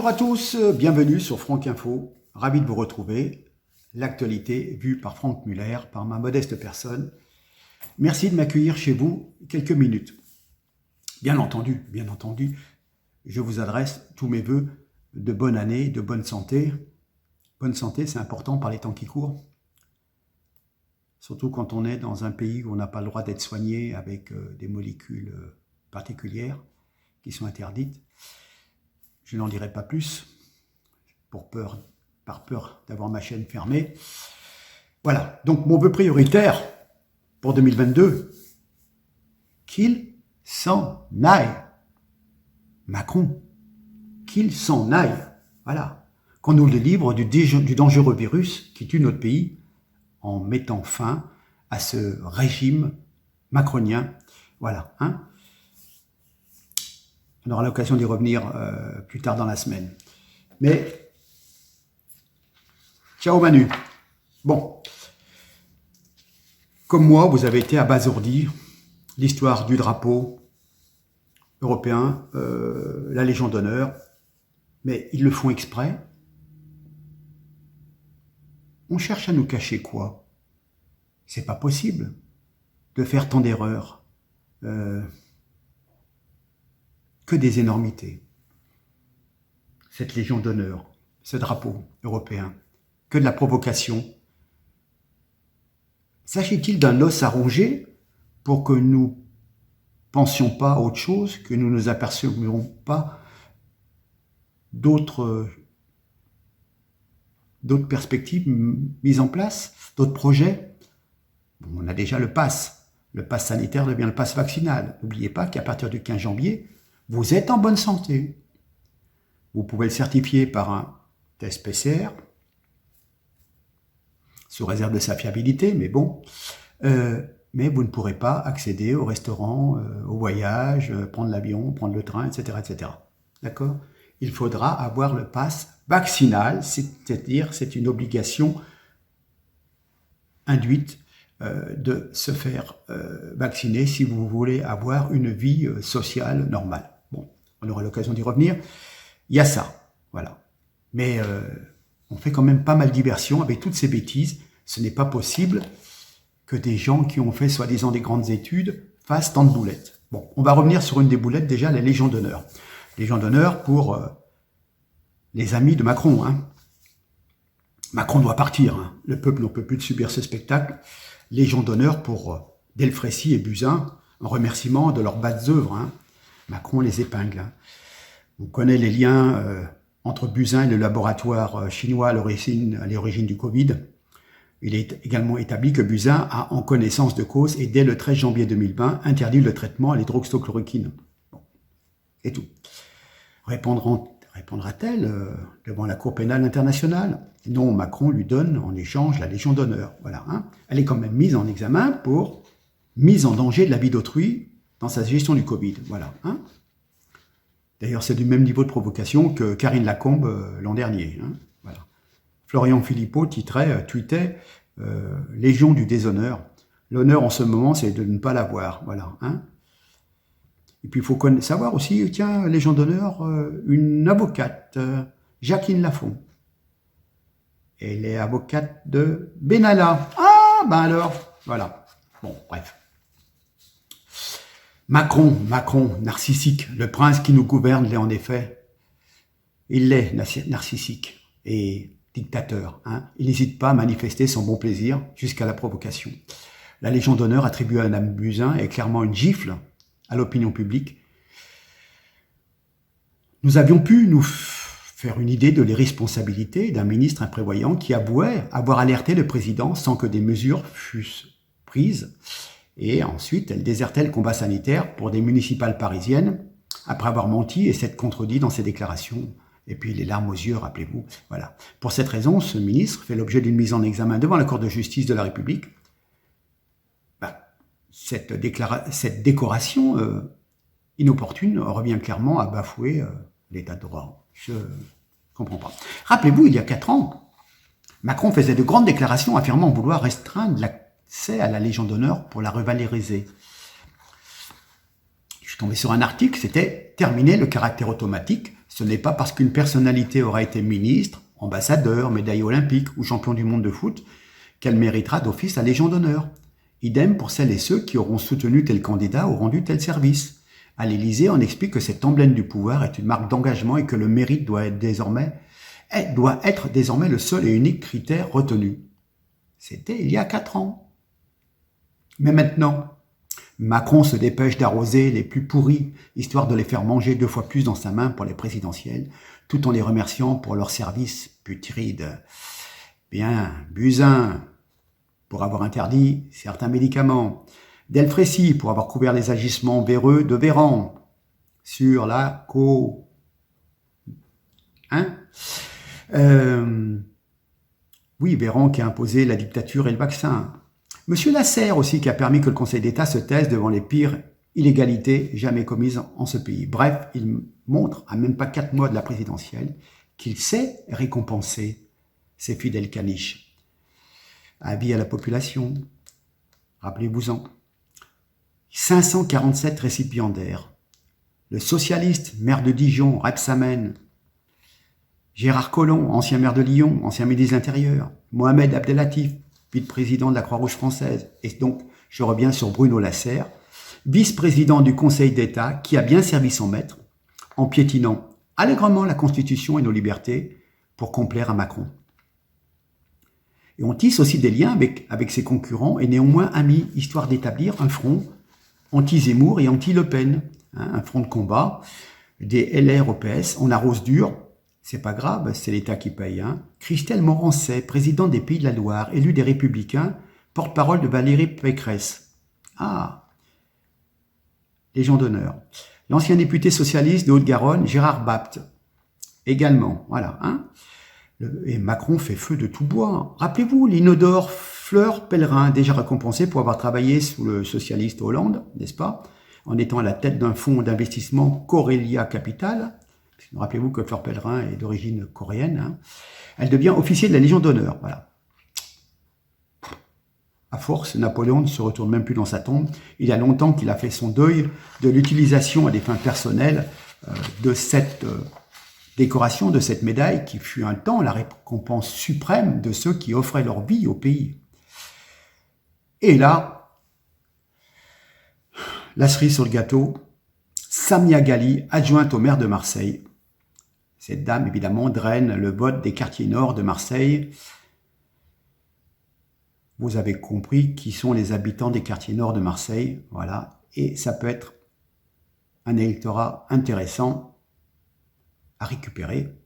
à tous, bienvenue sur Franck Info, ravi de vous retrouver. L'actualité vue par Franck Muller, par ma modeste personne. Merci de m'accueillir chez vous quelques minutes. Bien entendu, je vous adresse tous mes vœux de bonne année, de bonne santé. Bonne santé, c'est important par les temps qui courent. Surtout quand on est dans un pays où on n'a pas le droit d'être soigné avec des molécules particulières qui sont interdites. Je n'en dirai pas plus, par peur d'avoir ma chaîne fermée. Voilà, donc mon vœu prioritaire pour 2022, qu'il s'en aille. Macron, qu'il s'en aille. Voilà, qu'on nous délivre du dangereux virus qui tue notre pays en mettant fin à ce régime macronien. Voilà, hein. On aura l'occasion d'y revenir plus tard dans la semaine. Mais, ciao Manu. Bon, comme moi, vous avez été abasourdi. L'histoire du drapeau européen, la Légion d'honneur, mais ils le font exprès. On cherche à nous cacher quoi? C'est pas possible de faire tant d'erreurs. Que des énormités. Cette Légion d'honneur, ce drapeau européen, que de la provocation. S'agit-il d'un os à ronger pour que nous pensions pas à autre chose, que nous ne nous apercevions pas d'autres perspectives mises en place, d'autres projets? Bon, on a déjà le pass. Le pass sanitaire devient le pass vaccinal. N'oubliez pas qu'à partir du 15 janvier, vous êtes en bonne santé. Vous pouvez le certifier par un test PCR, sous réserve de sa fiabilité, mais bon. Mais vous ne pourrez pas accéder au restaurant, au voyage, prendre l'avion, prendre le train, etc. etc. D'accord? Il faudra avoir le pass vaccinal, c'est-à-dire c'est une obligation induite de se faire vacciner si vous voulez avoir une vie sociale normale. Bon, on aura l'occasion d'y revenir. Il y a ça, voilà. Mais on fait quand même pas mal diversion avec toutes ces bêtises. Ce n'est pas possible que des gens qui ont fait soi-disant des grandes études fassent tant de boulettes. Bon, on va revenir sur une des boulettes, déjà la Légion d'honneur. Légion d'honneur pour les amis de Macron. Hein. Macron doit partir. Hein. Le peuple n'en peut plus de subir ce spectacle. Légion d'honneur pour Delfrécy et Buzyn, en remerciement de leurs belles œuvres. Hein. Macron les épingle. Hein. On connaît les liens entre Buzyn et le laboratoire chinois à l'origine du Covid. Il est également établi que Buzyn a, en connaissance de cause, et dès le 13 janvier 2020, interdit le traitement à l'hydroxychloroquine. Bon. C'est tout. Répondra-t-elle devant la Cour pénale internationale? Non, Macron lui donne en échange la Légion d'honneur. Voilà, hein. Elle est quand même mise en examen pour mise en danger de la vie d'autrui dans sa gestion du Covid. Voilà, hein. D'ailleurs, c'est du même niveau de provocation que Karine Lacombe l'an dernier. Hein. Voilà. Florian Philippot tweetait Légion du déshonneur. L'honneur en ce moment, c'est de ne pas l'avoir. Voilà, hein. Et puis, il faut savoir aussi, tiens, Légion d'honneur, une avocate, Jacqueline Lafont. Elle est avocate de Benalla. Ah, ben alors, voilà. Bon, bref. Macron, narcissique, le prince qui nous gouverne l'est en effet. Il l'est, narcissique et dictateur. Hein. Il n'hésite pas à manifester son bon plaisir jusqu'à la provocation. La Légion d'honneur attribuée à Mme Buzyn est clairement une gifle à l'opinion publique. Nous avions pu nous faire une idée de l'irresponsabilité d'un ministre imprévoyant qui avouait avoir alerté le président sans que des mesures fussent prises. Et ensuite, elle désertait le combat sanitaire pour des municipales parisiennes, après avoir menti et s'être contredit dans ses déclarations. Et puis les larmes aux yeux, rappelez-vous. Voilà. Pour cette raison, ce ministre fait l'objet d'une mise en examen devant la Cour de justice de la République. Cette décoration inopportune revient clairement à bafouer l'état de droit. Je ne comprends pas. Rappelez-vous, il y a 4 ans, Macron faisait de grandes déclarations affirmant vouloir restreindre l'accès à la Légion d'honneur pour la revaloriser. Je suis tombé sur un article, c'était « Terminer le caractère automatique Ce n'est pas parce qu'une personnalité aura été ministre, ambassadeur, médaille olympique ou champion du monde de foot qu'elle méritera d'office la Légion d'honneur. Idem pour celles et ceux qui auront soutenu tel candidat ou rendu tel service. À l'Élysée, on explique que cet emblème du pouvoir est une marque d'engagement et que le mérite doit être désormais le seul et unique critère retenu. C'était il y a 4 ans. Mais maintenant, Macron se dépêche d'arroser les plus pourris, histoire de les faire manger 2 fois plus dans sa main pour les présidentielles, tout en les remerciant pour leur service putride. Bien, Buzyn, pour avoir interdit certains médicaments. Delfrécy, pour avoir couvert les agissements véreux de Véran sur la oui, Véran qui a imposé la dictature et le vaccin. Monsieur Lasserre aussi qui a permis que le Conseil d'État se taise devant les pires illégalités jamais commises en ce pays. Bref, il montre, à même pas 4 mois de la présidentielle, qu'il sait récompenser ses fidèles caniches. Avis à la population, rappelez-vous-en. 547 récipiendaires. Le socialiste, maire de Dijon, Rebsamen, Gérard Collomb, ancien maire de Lyon, ancien ministre de l'Intérieur, Mohamed Abdellatif, vice-président de la Croix-Rouge française, et donc je reviens sur Bruno Lasserre, vice-président du Conseil d'État qui a bien servi son maître en piétinant allègrement la Constitution et nos libertés pour complaire à Macron. Et on tisse aussi des liens avec ses concurrents et néanmoins amis, histoire d'établir un front anti-Zemmour et anti-Le Pen, un front de combat des LR au PS. On arrose dur, c'est pas grave, c'est l'État qui paye. Christelle Morancet, présidente des Pays de la Loire, élue des Républicains, porte-parole de Valérie Pécresse. Ah, Légion d'honneur. L'ancien député socialiste de Haute-Garonne, Gérard Bapt, également, voilà. Et Macron fait feu de tout bois. Rappelez-vous, l'inodore Fleur Pellerin, déjà récompensée pour avoir travaillé sous le socialiste Hollande, n'est-ce pas, en étant à la tête d'un fonds d'investissement Corelia Capital. Rappelez-vous que Fleur Pellerin est d'origine coréenne. Elle devient officier de la Légion d'honneur. Voilà. À force, Napoléon ne se retourne même plus dans sa tombe. Il y a longtemps qu'il a fait son deuil de l'utilisation à des fins personnelles de cette décoration, de cette médaille qui fut un temps la récompense suprême de ceux qui offraient leur vie au pays. Et là, la cerise sur le gâteau, Samia Ghali, adjointe au maire de Marseille. Cette dame, évidemment, draine le vote des quartiers nord de Marseille. Vous avez compris qui sont les habitants des quartiers nord de Marseille. Voilà. Et ça peut être un électorat intéressant à récupérer.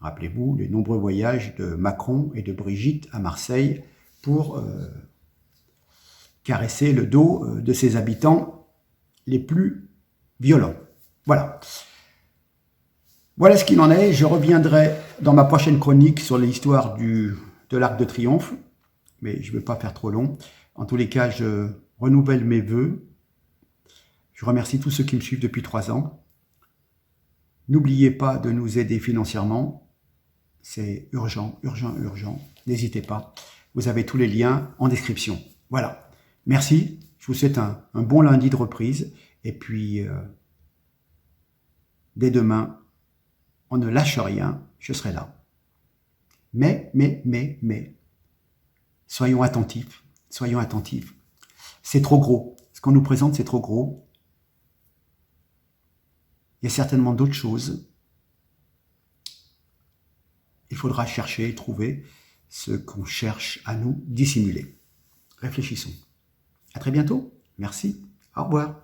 Rappelez-vous les nombreux voyages de Macron et de Brigitte à Marseille pour caresser le dos de ses habitants les plus violents. Voilà. Voilà ce qu'il en est. Je reviendrai dans ma prochaine chronique sur l'histoire de l'Arc de Triomphe, mais je ne vais pas faire trop long. En tous les cas, je renouvelle mes vœux. Je remercie tous ceux qui me suivent depuis 3 ans. N'oubliez pas de nous aider financièrement. C'est urgent, urgent, urgent. N'hésitez pas. Vous avez tous les liens en description. Voilà. Merci. Je vous souhaite un bon lundi de reprise. Et puis, dès demain, on ne lâche rien. Je serai là. Mais, soyons attentifs. Soyons attentifs. C'est trop gros. Ce qu'on nous présente, c'est trop gros. Il y a certainement d'autres choses. Il faudra chercher et trouver ce qu'on cherche à nous dissimuler. Réfléchissons. À très bientôt. Merci. Au revoir.